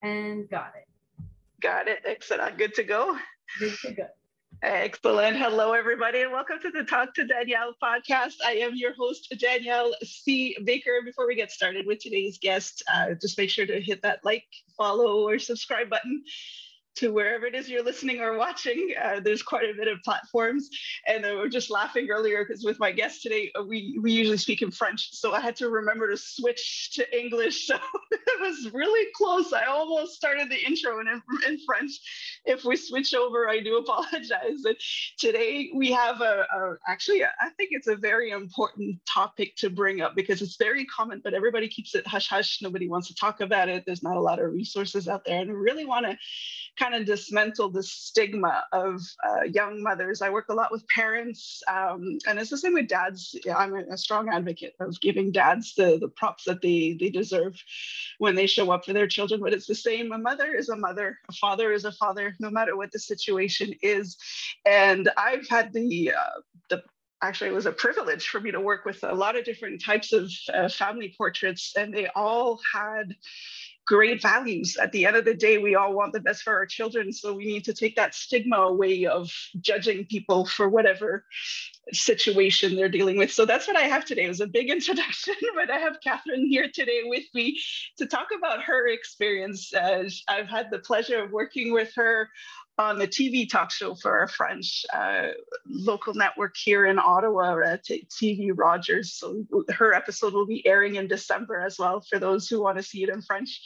And got it. Got it. Excellent. Good to go. Good to go. Excellent. Hello, everybody, and welcome to the Talk to Danielle podcast. I am your host, Danielle C. Baker. Before we get started with today's guest, just make sure to hit that like, follow, or subscribe button to wherever it is you're listening or watching. There's quite a bit of platforms. And we were just laughing earlier because with my guest today, we usually speak in French. So I had to remember to switch to English. So it was really close. I almost started the intro in French. If we switch over, I do apologize. And today we have actually, I think it's a very important topic to bring up because it's very common, but everybody keeps it hush hush. Nobody wants to talk about it. There's not a lot of resources out there. And I really want to kind of dismantle the stigma of young mothers. I work a lot with parents, and it's the same with dads. Yeah, I'm a strong advocate of giving dads the props that they deserve when they show up for their children, but it's the same. A mother is a mother, a father is a father, no matter what the situation is. And I've had actually, it was a privilege for me to work with a lot of different types of family portraits, and they all had great values. At the end of the day, we all want the best for our children. So we need to take that stigma away of judging people for whatever situation they're dealing with. So that's what I have today. It was a big introduction, but I have Katherine here today with me to talk about her experience. I've had the pleasure of working with her on the TV talk show for a French local network here in Ottawa, TV Rogers. So her episode will be airing in December as well for those who want to see it in French.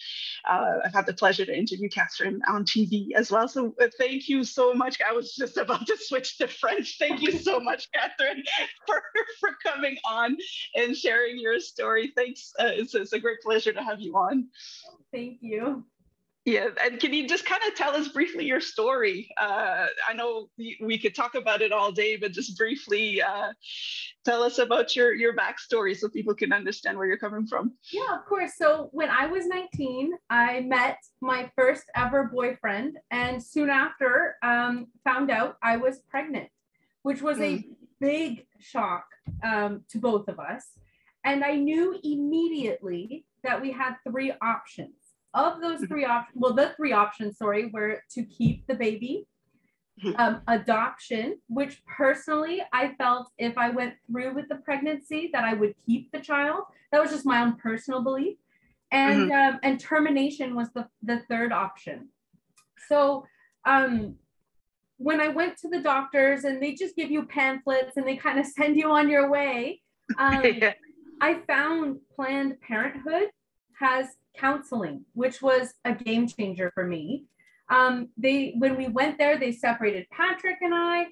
I've had the pleasure to interview Katherine on TV as well. So thank you so much. I was just about to switch to French. Thank you so much, Katherine, for coming on and sharing your story. Thanks. It's a great pleasure to have you on. Thank you. Yeah, and can you just kind of tell us briefly your story? I know we could talk about it all day, but just briefly tell us about your backstory so people can understand where you're coming from. Yeah, of course. So when I was 19, I met my first ever boyfriend, and soon after found out I was pregnant, which was a big shock to both of us. And I knew immediately that we had three options. Of those three options, the three options, were to keep the baby, adoption, which personally I felt if I went through with the pregnancy that I would keep the child. That was just my own personal belief. And termination was the third option. So when I went to the doctors and they just give you pamphlets and they kind of send you on your way, I found Planned Parenthood has counseling, which was a game changer for me. When we went there, they separated Patrick and I.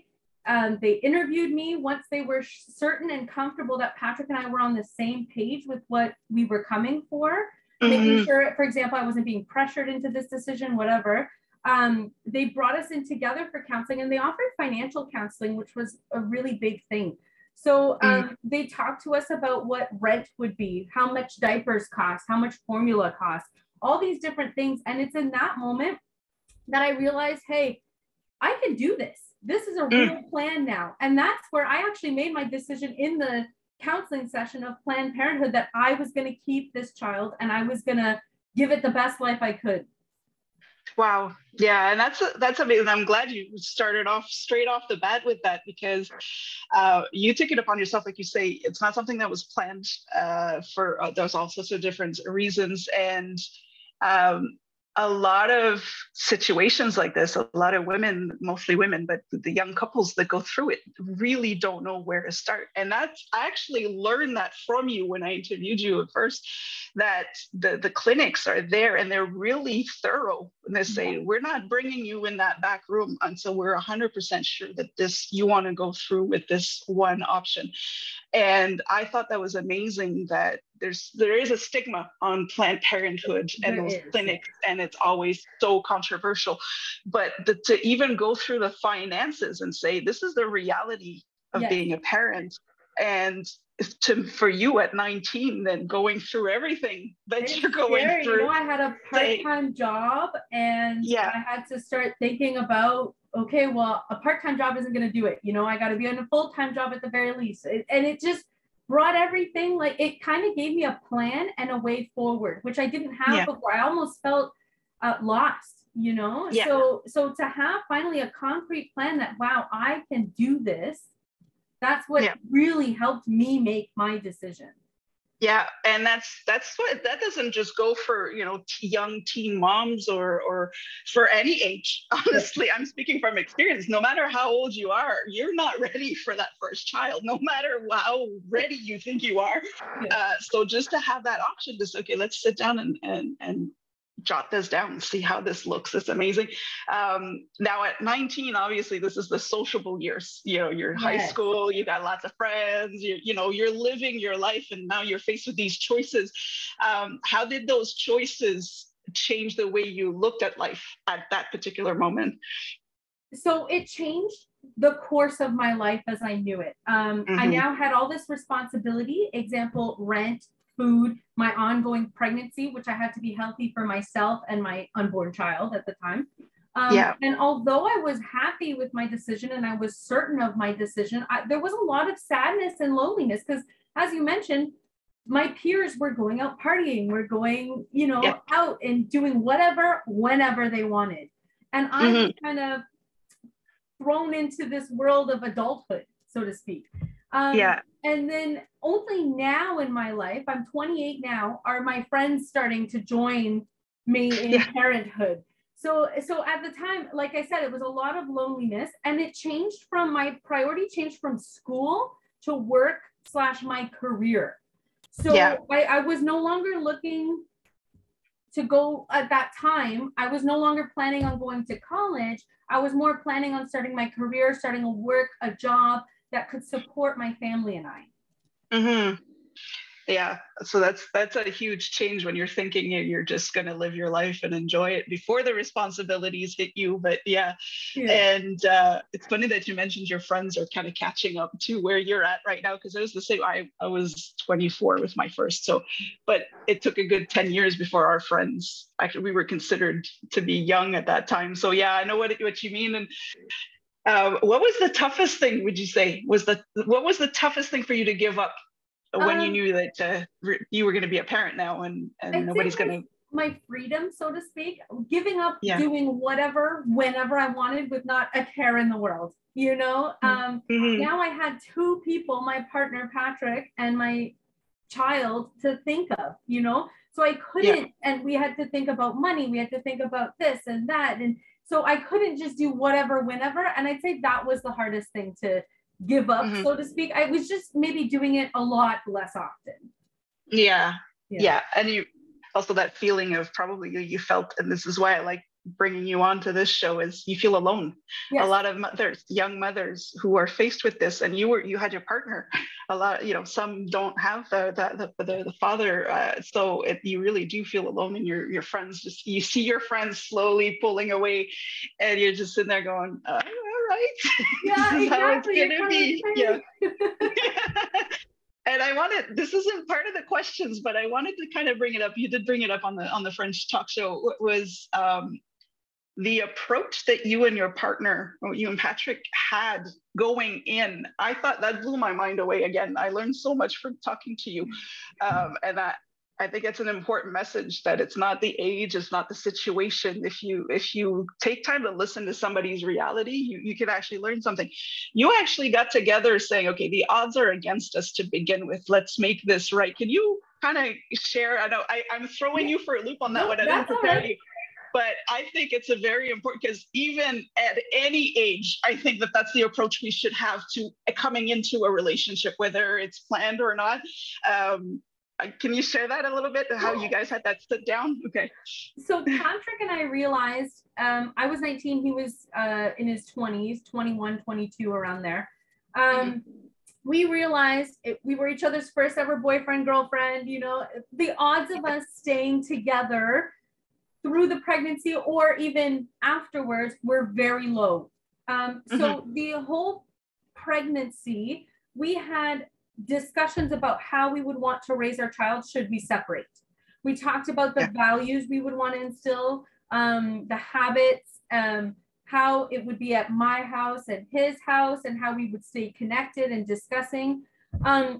They interviewed me once they were certain and comfortable that Patrick and I were on the same page with what we were coming for, making sure, for example, I wasn't being pressured into this decision, whatever. They brought us in together for counseling, and they offered financial counseling, which was a really big thing. So they talked to us about what rent would be, how much diapers cost, how much formula costs, all these different things. And it's in that moment that I realized, hey, I can do this. This is a real plan now. And that's where I actually made my decision in the counseling session of Planned Parenthood that I was going to keep this child and I was going to give it the best life I could. Wow. Yeah. And that's amazing. I'm glad you started off straight off the bat with that, because you took it upon yourself. Like you say, it's not something that was planned for, there's all sorts of different reasons. And a lot of situations like this, a lot of women, mostly women, but the young couples that go through it really don't know where to start. And I actually learned that from you when I interviewed you at first, that the clinics are there and they're really thorough. And they say, we're not bringing you in that back room until we're 100% sure that you want to go through with this one option. And I thought that was amazing that there is a stigma on Planned Parenthood and those clinics, and it's always so controversial. But to even go through the finances and say, this is the reality of being a parent, and for you at 19, then going through everything that you're going through. You know, I had a part-time job, and I had to start thinking about, okay, well, a part-time job isn't going to do it. You know, I got to be on a full-time job at the very least. And it just brought everything, like it kind of gave me a plan and a way forward, which I didn't have before. I almost felt lost, you know? Yeah. So to have finally a concrete plan that, wow, I can do this, that's what really helped me make my decision. Yeah, and that's what, that doesn't just go for, you know, young teen moms or for any age. Honestly, I'm speaking from experience. No matter how old you are, you're not ready for that first child, no matter how ready you think you are. So just to have that option, just okay, let's sit down and jot this down and see how this looks. It's amazing. Now at 19, obviously this is the sociable years. You know, you're high school, you got lots of friends, you know, you're living your life, and now you're faced with these choices. How did those choices change the way you looked at life at that particular moment? So it changed the course of my life as I knew it. I now had all this responsibility, example, rent, food, my ongoing pregnancy, which I had to be healthy for myself and my unborn child at the time. And although I was happy with my decision and I was certain of my decision, there was a lot of sadness and loneliness because, as you mentioned, my peers were going out partying, were going, you know, out and doing whatever, whenever they wanted. And I was kind of thrown into this world of adulthood, so to speak. And then only now in my life, I'm 28 now, are my friends starting to join me in parenthood. So at the time, like I said, it was a lot of loneliness, and it changed from, my priority changed from school to work / my career. So I was no longer looking to go at that time. I was no longer planning on going to college. I was more planning on starting my career, starting a work, a job that could support my family and I. Yeah, so that's a huge change when you're thinking you're just going to live your life and enjoy it before the responsibilities hit you. But and it's funny that you mentioned your friends are kind of catching up to where you're at right now, because it was the same. I was 24 with my first, but it took a good 10 years before our friends, actually we were considered to be young at that time. So yeah, I know what you mean. And what was the toughest thing, would you say, what was the toughest thing for you to give up when you knew that you were going to be a parent now, and nobody's going to... My freedom, so to speak, giving up doing whatever, whenever I wanted, with not a care in the world, you know? Now I had two people, my partner, Patrick, and my child to think of, you know? So I couldn't, and we had to think about money. We had to think about this and that. And so I couldn't just do whatever, whenever. And I'd say that was the hardest thing to give up, so to speak. I was just maybe doing it a lot less often. And you also, that feeling of probably you felt, and this is why I like bringing you on to this show, is you feel alone. A lot of mothers, young mothers who are faced with this, and you had your partner. A lot, you know, some don't have the father, so you really do feel alone, and your friends you see your friends slowly pulling away, and you're just sitting there going, all right, this is how it's gonna be. And this isn't part of the questions, but I wanted to kind of bring it up. You did bring it up on the French talk show. Was the approach that you and your partner, or you and Patrick, had going in. I thought that blew my mind away. Again, I learned so much from talking to you, and I think it's an important message that it's not the age, it's not the situation. If you take time to listen to somebody's reality, you can actually learn something. You actually got together saying, okay, the odds are against us to begin with. Let's make this right. Can you kind of share? I know I'm throwing you for a loop on that one. I didn't prepare you. But I think it's a very important, because even at any age, I think that's the approach we should have to coming into a relationship, whether it's planned or not. Can you share that a little bit, how you guys had that sit down? Okay. So Patrick and I realized, I was 19, he was in his 20s, 21, 22, around there. We realized we were each other's first ever boyfriend, girlfriend, you know, the odds of us staying together through the pregnancy or even afterwards were very low. So the whole pregnancy, we had discussions about how we would want to raise our child should we separate. We talked about the values we would want to instill, the habits, how it would be at my house and his house, and how we would stay connected and discussing.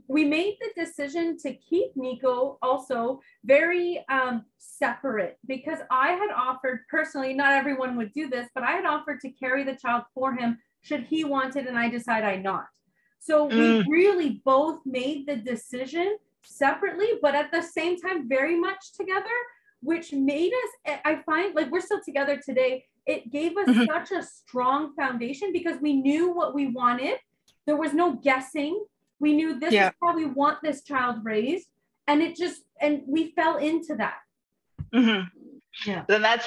We made the decision to keep Nico also very separate, because I had offered personally, not everyone would do this, but I had offered to carry the child for him should he want it and I decide I not. So we really both made the decision separately, but at the same time, very much together, which made us, I find, like, we're still together today. It gave us such a strong foundation because we knew what we wanted. There was no guessing. We knew this is how we want this child raised. And it just, and we fell into that. Yeah. Then that's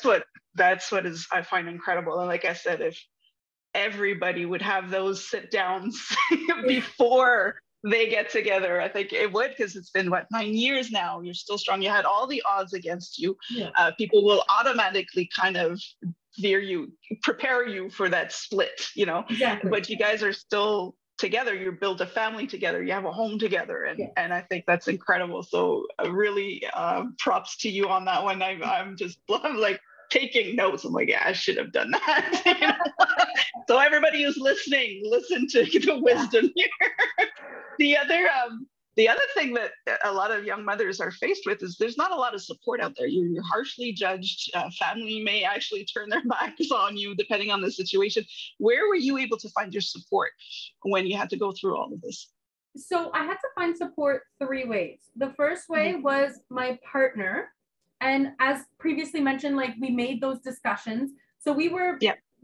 what is, I find incredible. And like I said, if everybody would have those sit downs before they get together, I think it would, because it's been 9 years now. You're still strong. You had all the odds against you. People will automatically kind of prepare you for that split, Exactly. But you guys are still together. You build a family together. You have a home together, and I think that's incredible. So really props to you on that one. I'm like taking notes. I'm like, yeah, I should have done that. So everybody who's listening, listen to the wisdom here. The other thing that a lot of young mothers are faced with is there's not a lot of support out there. You're harshly judged. Family may actually turn their backs on you depending on the situation. Where were you able to find your support when you had to go through all of this? So I had to find support 3 ways. The first way was my partner. And as previously mentioned, like, we made those discussions. So we were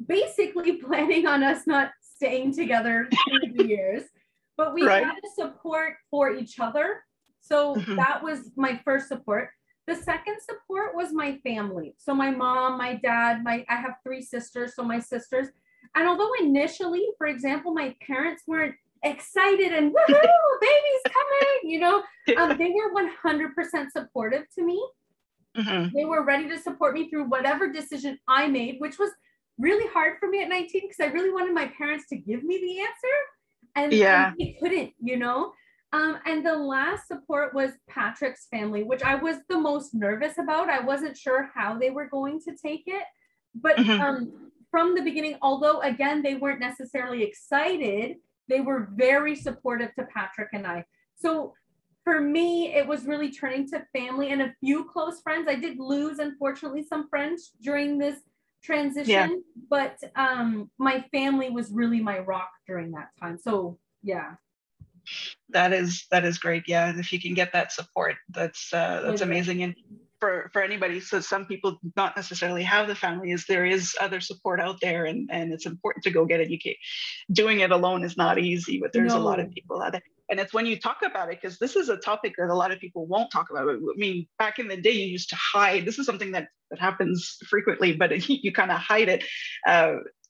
basically planning on us not staying together through the years, but we had a support for each other. So that was my first support. The second support was my family. So my mom, my dad, I have 3 sisters, so my sisters. And although initially, for example, my parents weren't excited and woohoo, baby's coming, they were 100% supportive to me. They were ready to support me through whatever decision I made, which was really hard for me at 19 because I really wanted my parents to give me the answer, and they couldn't, and the last support was Patrick's family, which I was the most nervous about. I wasn't sure how they were going to take it, but from the beginning, although again they weren't necessarily excited, they were very supportive to Patrick and I. So for me, it was really turning to family and a few close friends. I did lose, unfortunately, some friends during this transition, but my family was really my rock during that time. So that is great. Yeah, and if you can get that support, that's amazing. And for anybody, so some people not necessarily have the family, there is other support out there, and it's important to go get it. Doing it alone is not easy, but there's a lot of people out there. And it's when you talk about it, because this is a topic that a lot of people won't talk about. I mean, back in the day, you used to hide. This is something that happens frequently, but you kind of hide it.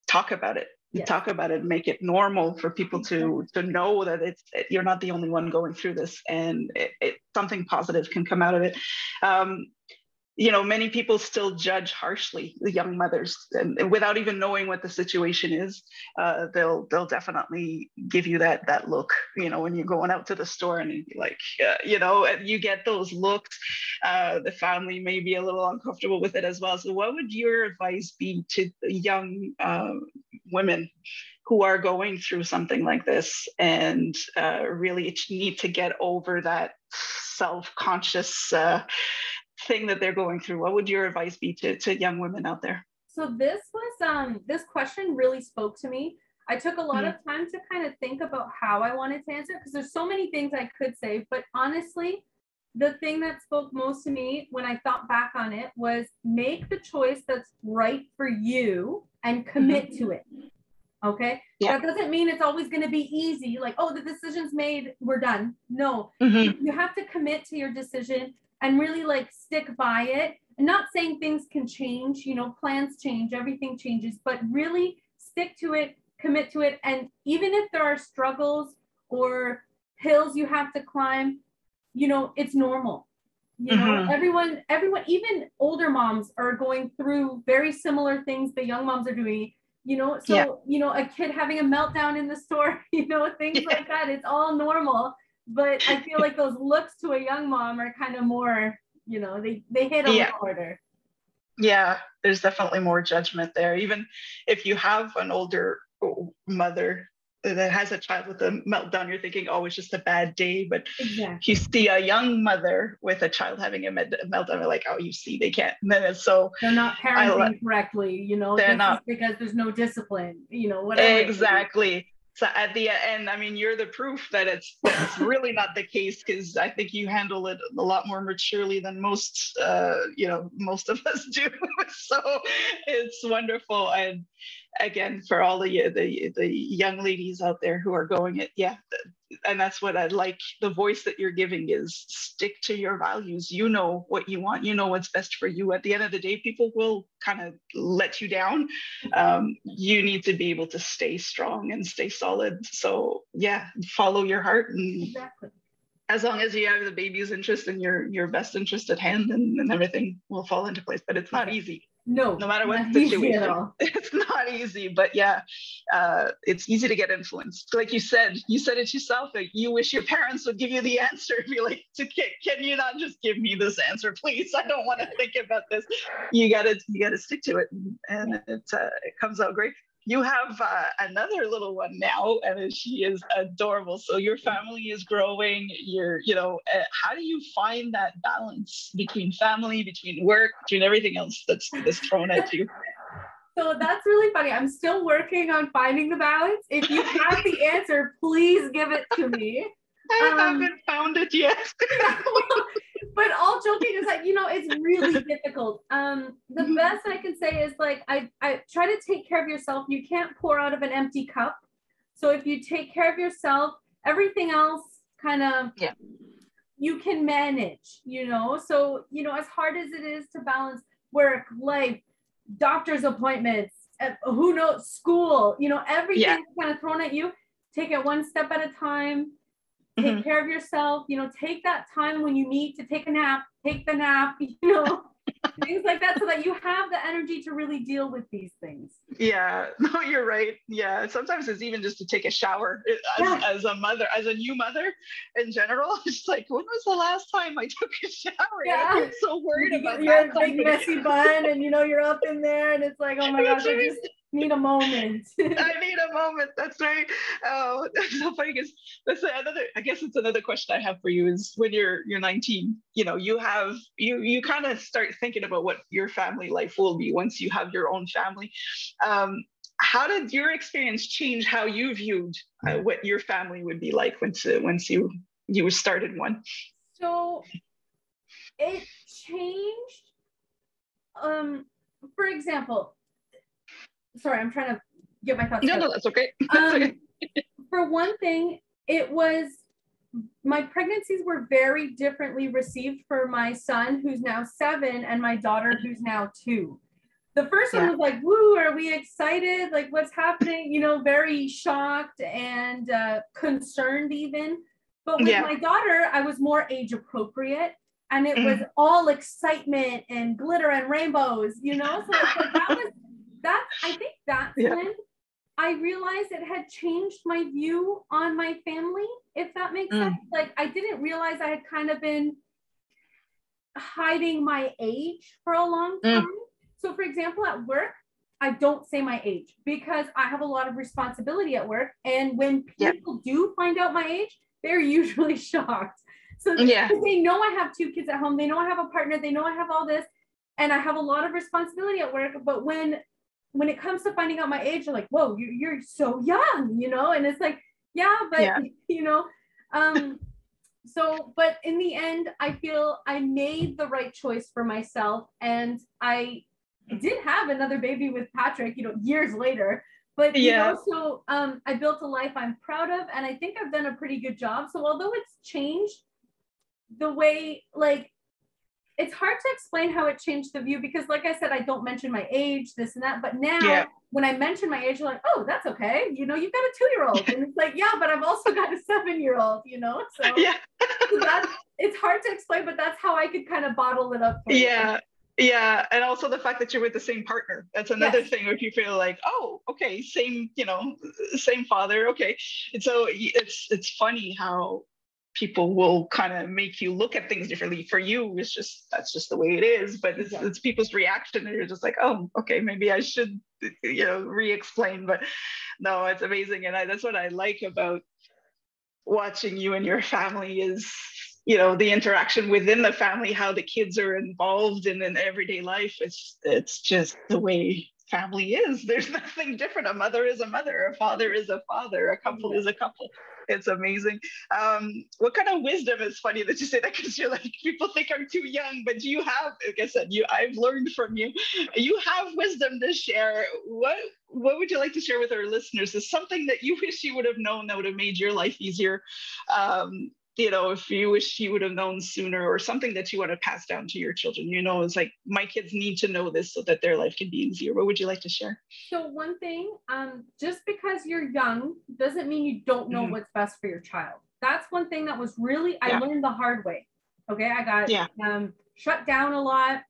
Talk about it. Talk about it. Make it normal for people to know that you're not the only one going through this, and something positive can come out of it. Many people still judge harshly the young mothers, and without even knowing what the situation is, they'll definitely give you that look, when you're going out to the store and you're like, and you get those looks. The family may be a little uncomfortable with it as well. So what would your advice be to young women who are going through something like this and really need to get over that self-conscious thing that they're going through? What would your advice be to young women out there? So this question really spoke to me. I took a lot of time to kind of think about how I wanted to answer, because there's so many things I could say, but honestly, the thing that spoke most to me when I thought back on it was make the choice that's right for you and commit to it. Okay. That doesn't mean it's always going to be easy. Like, oh, the decision's made, we're done. No, you have to commit to your decision and really stick by it. And not saying things can change, plans change, everything changes, but really stick to it, commit to it. And even if there are struggles or hills you have to climb, it's normal. Everyone, even older moms are going through very similar things the young moms are doing. A kid having a meltdown in the store, things like that. It's all normal. But I feel like those looks to a young mom are kind of more, they hit a little harder. Yeah, there's definitely more judgment there. Even if you have an older mother, that has a child with a meltdown, you're thinking, oh, it's just a bad day. But Exactly. you see a young mother with a child having a meltdown, you're like, oh, you see, they can't. And then it's so they're not parenting correctly, you know, they're this not is because there's no discipline, you know, whatever. exactly. So at the end, I mean, you're the proof that it's really not the case, because I think you handle it a lot more maturely than most, most of us do. So it's wonderful. And again, for all the young ladies out there who are going it, yeah, and that's what I like. The voice that you're giving is stick to your values. You know what you want. You know what's best for you. At the end of the day, people will kind of let you down. You need to be able to stay strong and stay solid. So yeah, follow your heart, and Exactly. as long as you have the baby's interest and your best interest at hand, and everything will fall into place. But it's not easy. No Matter what situation, it's not easy. But yeah, it's easy to get influenced. Like you said it yourself. Like you wish your parents would give you the answer. Be like, can you not just give me this answer, please? I don't want to think about this. You gotta stick to it, and it comes out great. You have another little one now, and she is adorable. So your family is growing. How do you find that balance between family, between work, between everything else that's thrown at you? So that's really funny. I'm still working on finding the balance. If you have the answer, please give it to me. I haven't found it yet. Yeah, but all joking aside, it's really difficult. The best I can say is like, I try to take care of yourself. You can't pour out of an empty cup. So if you take care of yourself, everything else kind of, you can manage, So, as hard as it is to balance work, life, doctor's appointments, who knows, school, everything kind of thrown at you, take it one step at a time. Take care of yourself, take that time when you need to take a nap, take the nap, things like that, so that you have the energy to really deal with these things. Yeah, no, you're right. Yeah, sometimes it's even just to take a shower as a mother, as a new mother in general. It's like, when was the last time I took a shower? Yeah. I'm so worried about your big messy bun, and you're up in there, and it's like, oh my gosh, I just need a moment. I need a moment. That's right. Oh, that's so funny, because that's another, I guess it's another question I have for you, is when you're 19, you kind of start thinking about what your family life will be once you have your own family. How did your experience change how you viewed what your family would be like once you started one? So it changed. For example, sorry, I'm trying to get my thoughts. No, that's okay. That's okay. For one thing, my pregnancies were very differently received for my son, who's now 7, and my daughter, who's now 2. The first one was like, woo, are we excited? Like, what's happening? Very shocked and concerned even. But with my daughter, I was more age appropriate, and it was all excitement and glitter and rainbows, So it's like, I think that's when I realized it had changed my view on my family, if that makes sense. Like, I didn't realize I had kind of been hiding my age for a long time. So for example, at work, I don't say my age because I have a lot of responsibility at work. And when people do find out my age, they're usually shocked. So they know I have 2 kids at home. They know I have a partner. They know I have all this. And I have a lot of responsibility at work. But when it comes to finding out my age, they're like, whoa, you're so young, And it's like, but in the end, I feel I made the right choice for myself. And I did have another baby with Patrick, years later. But, I built a life I'm proud of. And I think I've done a pretty good job. So although it's changed the way, like, it's hard to explain how it changed the view, because like I said, I don't mention my age, this and that. But now when I mention my age, you're like, oh, that's okay. You've got a 2-year-old. And it's like, yeah, but I've also got a 7-year-old, So, so it's hard to explain, but that's how I could kind of bottle it up for you. Yeah. And also the fact that you're with the same partner. That's another thing where you feel like, oh, okay, same, same father. Okay. And so it's funny how people will kind of make you look at things differently. For you, that's just the way it is. But it's people's reaction, and you're just like, oh, okay, maybe I should, re-explain. But no, it's amazing, and that's what I like about watching you and your family is, the interaction within the family, how the kids are involved in everyday life. It's just the way family is. There's nothing different. A mother is a mother, a father is a father, a couple is a couple. It's amazing. What kind of wisdom, is funny that you say that, because you're like, people think I'm too young, but you have, like I said, I've learned from you. You have wisdom to share. What would you like to share with our listeners? Is something that you wish you would have known that would have made your life easier? If you wish you would have known sooner, or something that you want to pass down to your children, it's like, my kids need to know this so that their life can be easier. What would you like to share? So one thing, just because you're young doesn't mean you don't know what's best for your child. That's one thing that was really, I learned the hard way. Okay. I got shut down a lot,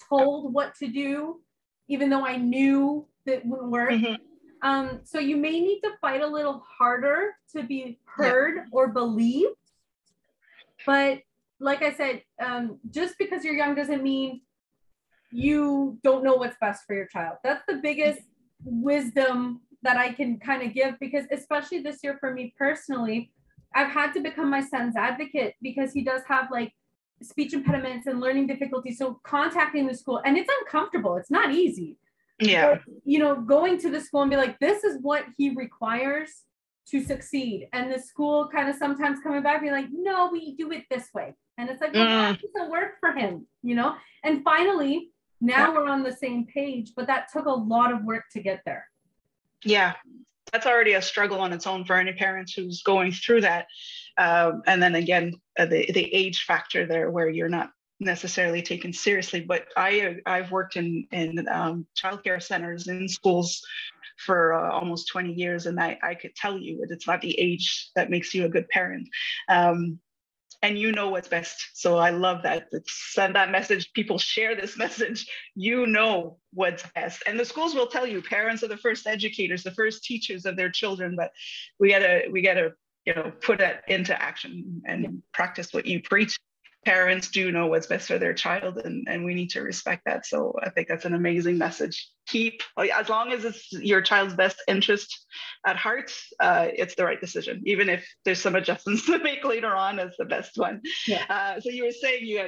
told what to do, even though I knew that wouldn't work. So you may need to fight a little harder to be heard or believed. But like I said, just because you're young doesn't mean you don't know what's best for your child. That's the biggest wisdom that I can kind of give, because especially this year for me personally, I've had to become my son's advocate, because he does have like speech impediments and learning difficulties. So contacting the school, and it's uncomfortable. It's not easy. Yeah. But, going to the school and be like, this is what he requires to succeed. And the school kind of sometimes coming back being like, no, we do it this way. And it's like, well, that doesn't work for him, And finally, now we're on the same page, but that took a lot of work to get there. Yeah. That's already a struggle on its own for any parent who's going through that. And then again, the age factor there, where you're not necessarily taken seriously. But I've worked in childcare centers in schools for almost 20 years, and I could tell you that it's not the age that makes you a good parent. And you know what's best. So I love that. Send that message. People share this message. You know what's best. And the schools will tell you, parents are the first educators, the first teachers of their children. But we gotta put that into action and practice what you preach. Parents do know what's best for their child, and we need to respect that. So I think that's an amazing message. As long as it's your child's best interest at heart, it's the right decision, even if there's some adjustments to make later on. As the best one. So you were saying you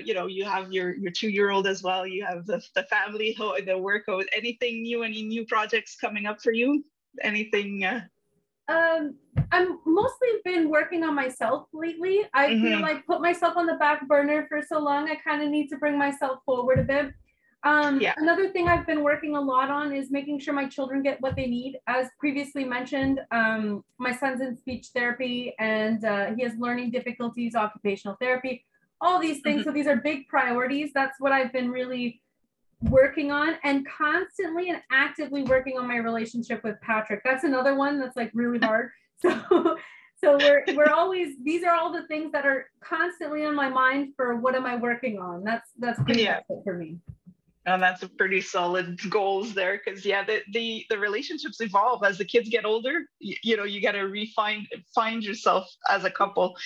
have your 2-year-old as well. You have the family, the work. Anything new? Any new projects coming up for you? Anything? I'm mostly been working on myself lately. I feel like put myself on the back burner for so long. I kind of need to bring myself forward a bit. Another thing I've been working a lot on is making sure my children get what they need. As previously mentioned, my son's in speech therapy, and he has learning difficulties, occupational therapy, all these things. So these are big priorities. That's what I've been really working on, and constantly and actively working on my relationship with Patrick. That's another one that's like really hard. So we're always, these are all the things that are constantly on my mind for what am I working on. That's pretty much it for me. And that's a pretty solid goals there, because the relationships evolve as the kids get older. You got to find yourself as a couple.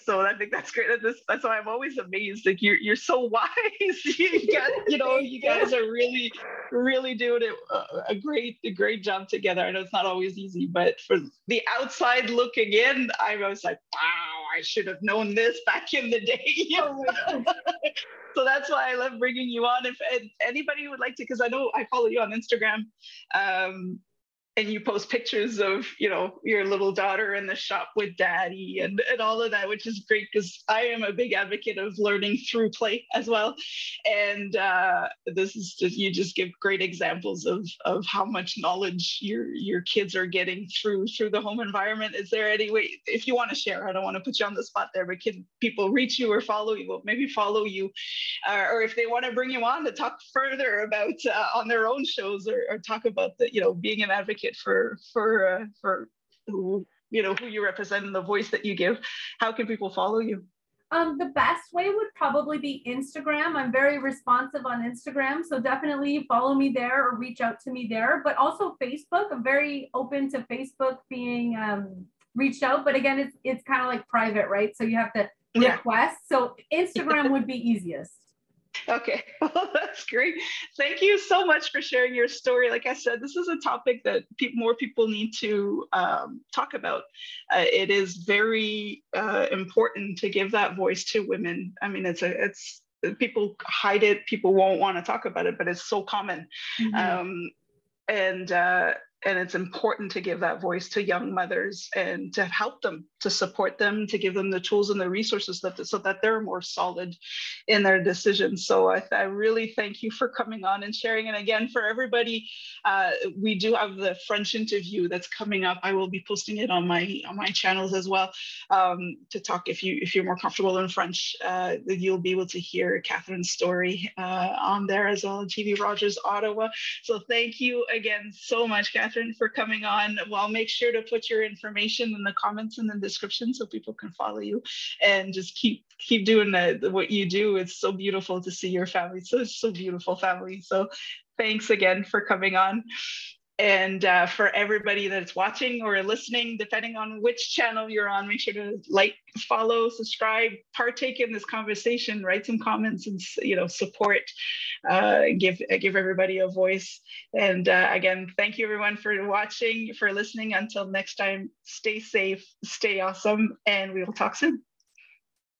So I think that's great. That's why I'm always amazed. Like you're so wise. You guys are really, really doing a great job together. I know it's not always easy, but for the outside looking in, I was like, wow, I should have known this back in the day. So that's why I love bringing you on. If anybody would like to, because I know I follow you on Instagram, and you post pictures of, your little daughter in the shop with daddy and all of that, which is great, because I am a big advocate of learning through play as well. And this is you just give great examples of how much knowledge your kids are getting through the home environment. Is there any way, if you want to share, I don't want to put you on the spot there, but can people reach you or follow you? Well, maybe follow you, or if they want to bring you on to talk further about on their own shows, or talk about being an advocate for who you represent and the voice that you give, how can people follow you? The best way would probably be Instagram. I'm very responsive on Instagram, so definitely follow me there or reach out to me there. But also Facebook. I'm very open to Facebook being reached out, but again, it's kind of like private, right? So you have to Yeah. request. So Instagram would be easiest. Okay, well, that's great. Thank you so much for sharing your story. Like I said, this is a topic that more people need to talk about. It is very important to give that voice to women. I mean, it's people hide it. People won't want to talk about it, but it's so common. Mm-hmm. And and it's important to give that voice to young mothers and to help them, to support them, to give them the tools and the resources so that they're more solid in their decisions. So I really thank you for coming on and sharing. And again, for everybody, we do have the French interview that's coming up. I will be posting it on my channels as well, to talk. If you're more comfortable in French, you'll be able to hear Katherine's story on there as well, TV Rogers Ottawa. So thank you again so much, Katherine, for coming on. Well, I'll make sure to put your information in the comments and the description so people can follow you, and just keep doing what you do. It's so beautiful to see your family. So beautiful family. So thanks again for coming on. And for everybody that's watching or listening, depending on which channel you're on, make sure to like, follow, subscribe, partake in this conversation, write some comments, and support, give everybody a voice. And again, thank you everyone for watching, for listening. Until next time, stay safe, stay awesome, and we will talk soon.